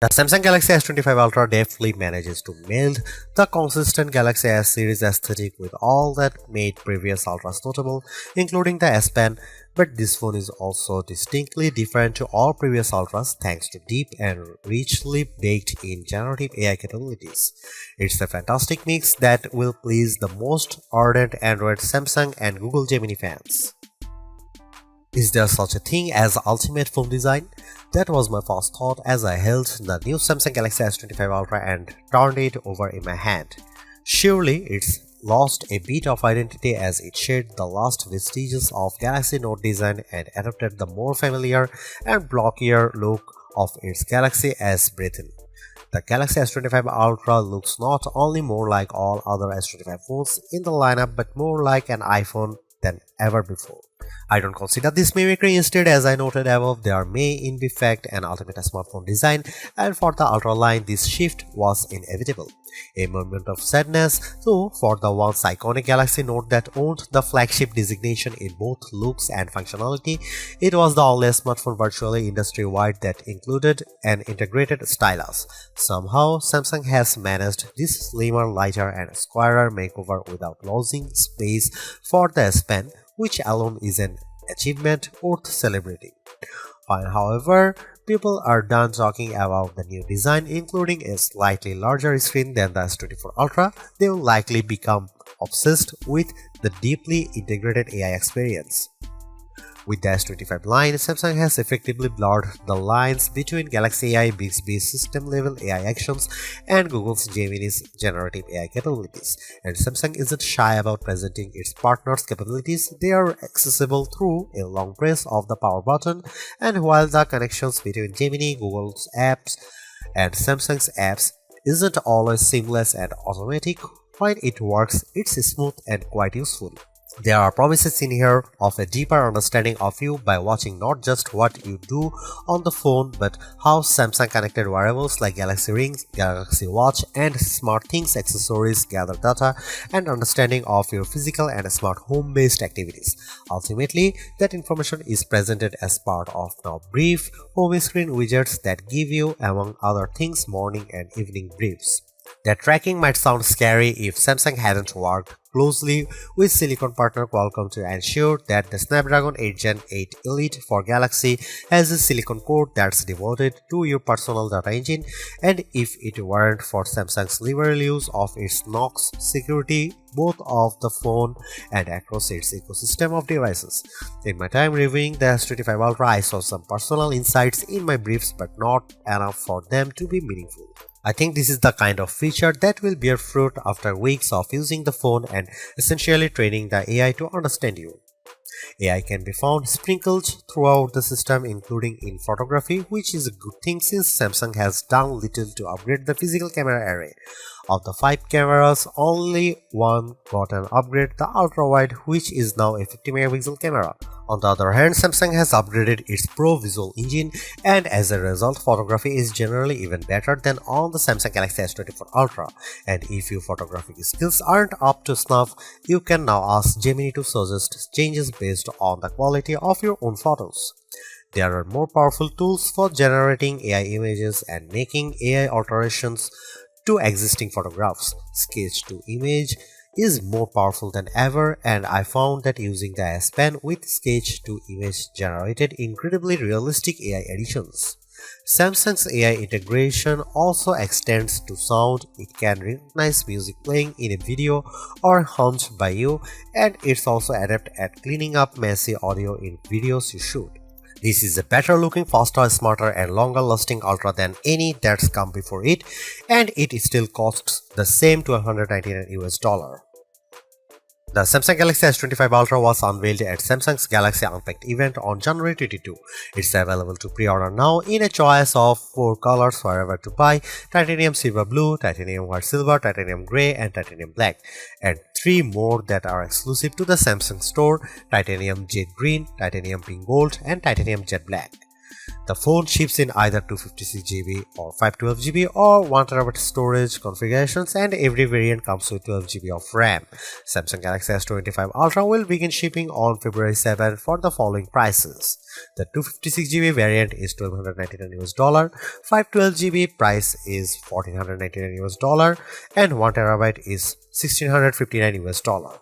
The Samsung Galaxy S25 Ultra deftly manages to meld the consistent Galaxy S series aesthetic with all that made previous Ultras notable, including the S Pen, but this phone is also distinctly different to all previous Ultras thanks to deep and richly baked in generative AI capabilities. It's a fantastic mix that will please the most ardent Android, Samsung and Google Gemini fans. Is there such a thing as ultimate phone design? That was my first thought as I held the new Samsung Galaxy S25 Ultra and turned it over in my hand. Surely it's lost a bit of identity as it shed the last vestiges of Galaxy Note design and adopted the more familiar and blockier look of its Galaxy S Breathin. The Galaxy S25 Ultra looks not only more like all other S25 phones in the lineup but more like an iPhone than ever before. I don't consider this mimicry. Instead, as I noted above, there may in fact an ultimate smartphone design, and for the Ultra line this shift was inevitable. A moment of sadness, though, for the once iconic Galaxy Note that owned the flagship designation in both looks and functionality. It was the only smartphone virtually industry-wide that included an integrated stylus. Somehow, Samsung has managed this slimmer, lighter and squarer makeover without losing space for the S Pen, which alone is an achievement worth celebrating. However, people are done talking about the new design, including a slightly larger screen than the S24 Ultra. They will likely become obsessed with the deeply integrated AI experience. With the S25 line, Samsung has effectively blurred the lines between Galaxy AI Bixby's system-level AI actions and Google's Gemini's generative AI capabilities, and Samsung isn't shy about presenting its partners' capabilities. They are accessible through a long press of the power button, and while the connections between Gemini, Google's apps, and Samsung's apps isn't always seamless and automatic, when it works, it's smooth and quite useful. There are promises in here of a deeper understanding of you by watching not just what you do on the phone but how Samsung connected wearables like Galaxy Rings, Galaxy Watch and SmartThings accessories gather data and understanding of your physical and smart home-based activities. Ultimately, that information is presented as part of now brief home screen widgets that give you, among other things, morning and evening briefs. That tracking might sound scary if Samsung hadn't worked closely with silicon partner Qualcomm to ensure that the Snapdragon 8 Gen 8 Elite for Galaxy has a silicon core that's devoted to your personal data engine, and if it weren't for Samsung's liberal use of its Knox security both of the phone and across its ecosystem of devices. In my time reviewing the S25 Ultra, I saw some personal insights in my briefs but not enough for them to be meaningful. I think this is the kind of feature that will bear fruit after weeks of using the phone and essentially training the AI to understand you. AI can be found sprinkled throughout the system, including in photography, which is a good thing since Samsung has done little to upgrade the physical camera array. Of the 5 cameras, only one got an upgrade, the ultra-wide, which is now a 50 megapixel camera. On the other hand, Samsung has upgraded its Pro Visual engine, and as a result, photography is generally even better than on the Samsung Galaxy S24 Ultra. And if your photographic skills aren't up to snuff, you can now ask Gemini to suggest changes based on the quality of your own photos. There are more powerful tools for generating AI images and making AI alterations to existing photographs. Sketch to image is more powerful than ever, and I found that using the S Pen with sketch to image generated incredibly realistic AI editions. Samsung's AI integration also extends to sound. It can recognize music playing in a video or hummed by you, and it's also adept at cleaning up messy audio in videos you shoot. This is a better looking, faster, smarter and longer lasting Ultra than any that's come before it, and it still costs the same $199 US. The Samsung Galaxy S25 Ultra was unveiled at Samsung's Galaxy Unpacked event on January 22. It's available to pre-order now in a choice of 4 colors wherever to buy: titanium silver blue, titanium white silver, titanium grey and titanium black, and 3 more that are exclusive to the Samsung store: titanium jade green, titanium pink gold and titanium jet black. The phone ships in either 256GB or 512GB or 1TB storage configurations, and every variant comes with 12GB of RAM. Samsung Galaxy S25 Ultra will begin shipping on February 7 for the following prices. The 256GB variant is $1,299, 512GB price is $1,499, and 1TB is $1,659.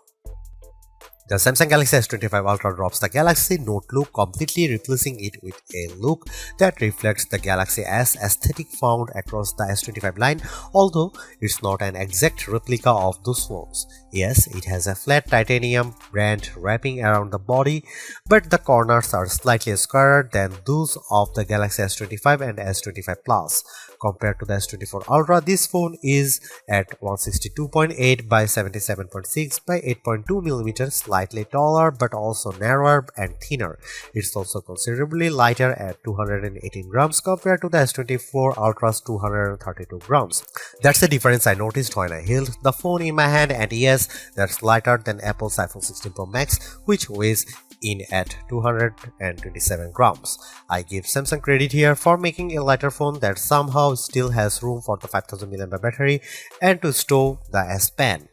The Samsung Galaxy S25 Ultra drops the Galaxy Note look, completely replacing it with a look that reflects the Galaxy S aesthetic found across the S25 line, although it's not an exact replica of those phones. Yes, it has a flat titanium band wrapping around the body, but the corners are slightly squarer than those of the Galaxy S25 and S25 Plus. Compared to the S24 Ultra, this phone is at 162.8 by 77.6 by 8.2mm, slightly taller but also narrower and thinner. It's also considerably lighter at 218 grams compared to the S24 Ultra's 232 grams. That's the difference I noticed when I held the phone in my hand, and yes, that's lighter than Apple's iPhone 16 Pro Max, which weighs in at 227 grams. I give Samsung credit here for making a lighter phone that somehow still has room for the 5000 mAh battery and to store the S Pen.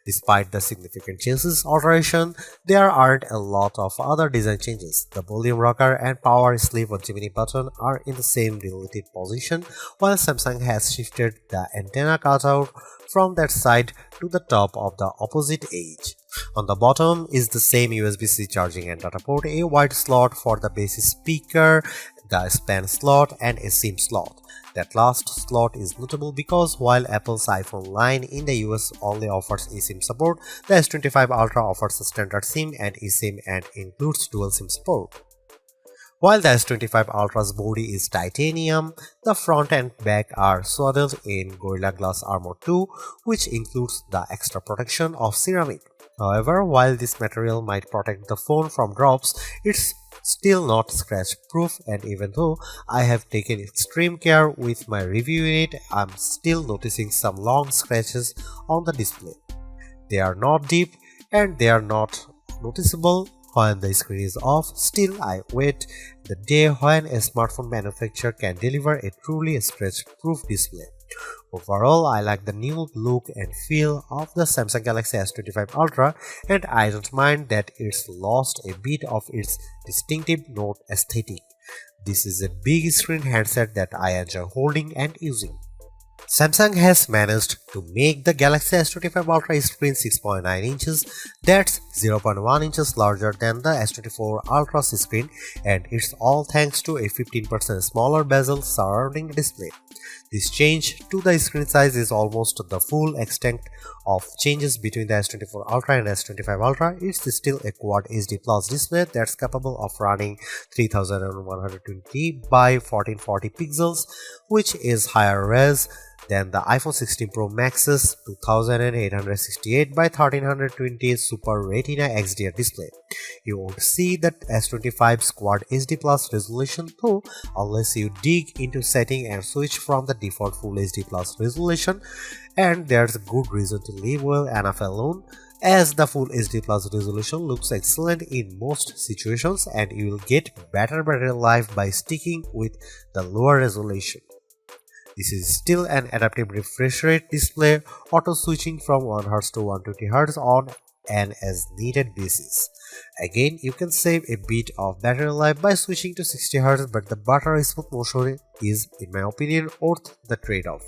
Despite the significant changes alteration, there aren't a lot of other design changes. The volume rocker and power sleep on Gemini button are in the same relative position, while Samsung has shifted the antenna cutout from that side to the top of the opposite edge. On the bottom is the same USB-C charging and data port, a wide slot for the base speaker, the span slot, and a SIM slot. That last slot is notable because while Apple's iPhone line in the US only offers eSIM support, the S25 Ultra offers a standard SIM and eSIM and includes dual SIM support. While the S25 Ultra's body is titanium, the front and back are swaddled in Gorilla Glass Armor 2, which includes the extra protection of ceramic. However, while this material might protect the phone from drops, it's still not scratch proof, and even though I have taken extreme care with my review unit, I'm still noticing some long scratches on the display. They are not deep and they are not noticeable when the screen is off. Still, I wait the day when a smartphone manufacturer can deliver a truly scratch-proof display. Overall, I like the new look and feel of the Samsung Galaxy S25 Ultra, and I don't mind that it's lost a bit of its distinctive Note aesthetic. This is a big screen handset that I enjoy holding and using. Samsung has managed to make the Galaxy S25 Ultra screen 6.9 inches, that's 0.1 inches larger than the S24 Ultra's screen, and it's all thanks to a 15% smaller bezel surrounding the display. This change to the screen size is almost the full extent of changes between the S24 Ultra and S25 Ultra. It's still a Quad HD Plus display that's capable of running 3120 by 1440 pixels, which is higher res than the iPhone 16 Pro Max's 2868 by 1320 Super Retina XDR display. You won't see that S25's Quad HD Plus resolution though unless you dig into setting and switch from the default Full HD Plus resolution, and there's a good reason to leave well enough alone, as the Full HD Plus resolution looks excellent in most situations and you will get better battery life by sticking with the lower resolution. This is still an adaptive refresh rate display, auto switching from 1Hz to 120Hz on an as needed basis. Again, you can save a bit of battery life by switching to 60Hz, but the battery smooth motion is, in my opinion, worth the trade-off.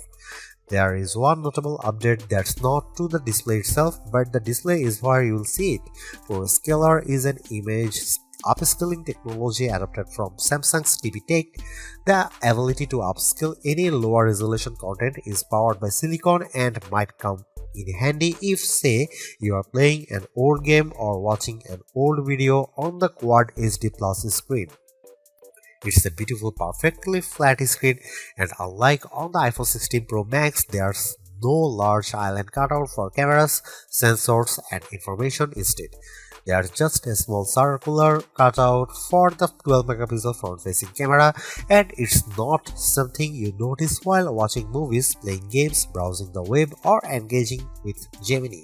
There is one notable update that's not to the display itself, but the display is where you'll see it. ProScaler is an image upscaling technology adapted from Samsung's TV Tech. The ability to upscale any lower resolution content is powered by silicon and might come in handy if, say, you are playing an old game or watching an old video on the Quad HD Plus screen. It's a beautiful, perfectly flat screen, and unlike on the iPhone 16 Pro Max, there's no large island cutout for cameras, sensors, and information. Instead, there's just a small circular cutout for the 12-megapixel front-facing camera, and it's not something you notice while watching movies, playing games, browsing the web, or engaging with Gemini.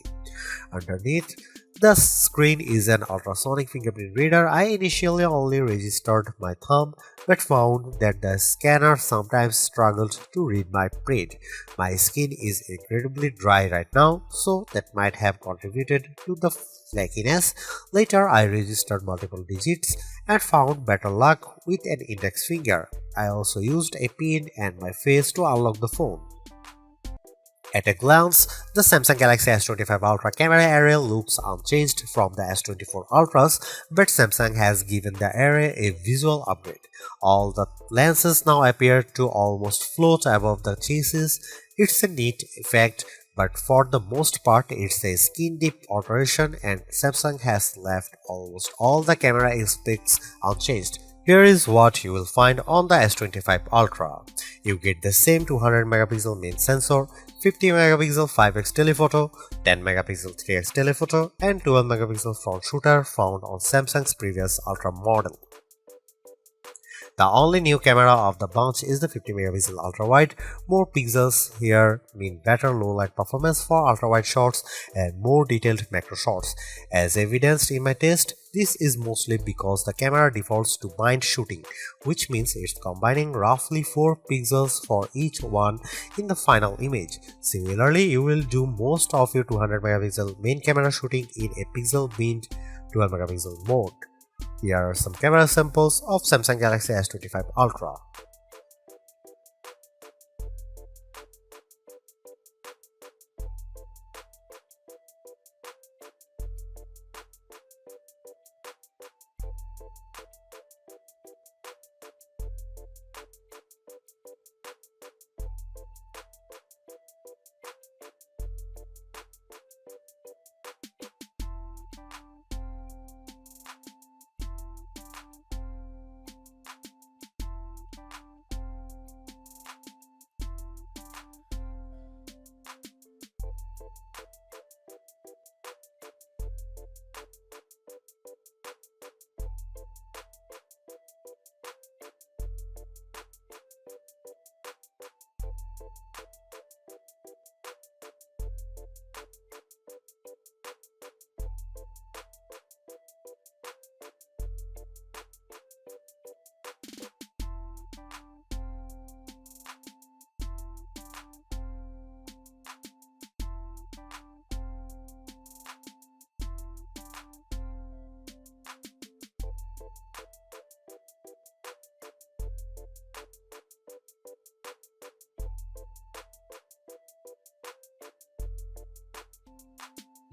Underneath The screen is an ultrasonic fingerprint reader. I initially only registered my thumb but found that the scanner sometimes struggled to read my print. My skin is incredibly dry right now, so that might have contributed to the flakiness. Later, I registered multiple digits and found better luck with an index finger. I also used a pin and my face to unlock the phone. At a glance, the Samsung Galaxy S25 Ultra camera area looks unchanged from the S24 Ultras, but Samsung has given the array a visual upgrade. All the lenses now appear to almost float above the chassis. It's a neat effect, but for the most part it's a skin-deep alteration and Samsung has left almost all the camera aspects unchanged. Here is what you will find on the S25 Ultra. You get the same 200 megapixel main sensor, 50 megapixel 5x telephoto, 10 megapixel 3x telephoto, and 12 megapixel front shooter found on Samsung's previous Ultra model. The only new camera of the bunch is the 50 megapixel ultra wide. More pixels here mean better low light performance for ultra wide shots and more detailed macro shots. As evidenced in my test, this is mostly because the camera defaults to bind shooting, which means it's combining roughly 4 pixels for each one in the final image. Similarly, you will do most of your 200 megapixel main camera shooting in a pixel binned 12 megapixel mode. Here are some camera samples of Samsung Galaxy S25 Ultra.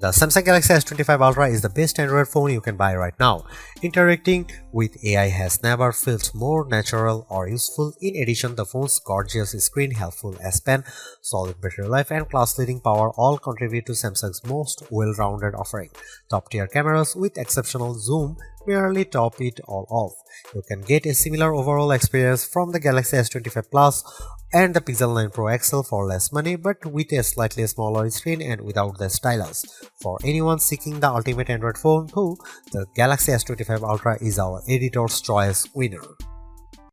The Samsung Galaxy S25 Ultra is the best Android phone you can buy right now. Interacting with AI has never felt more natural or useful. In addition, the phone's gorgeous screen, helpful S Pen, solid battery life, and class-leading power all contribute to Samsung's most well-rounded offering. Top-tier cameras with exceptional zoom merely top it all off. You can get a similar overall experience from the Galaxy S25 Plus and the Pixel 9 Pro XL for less money, but with a slightly smaller screen and without the stylus. For anyone seeking the ultimate Android phone, the Galaxy S25 Ultra is our editor's choice winner.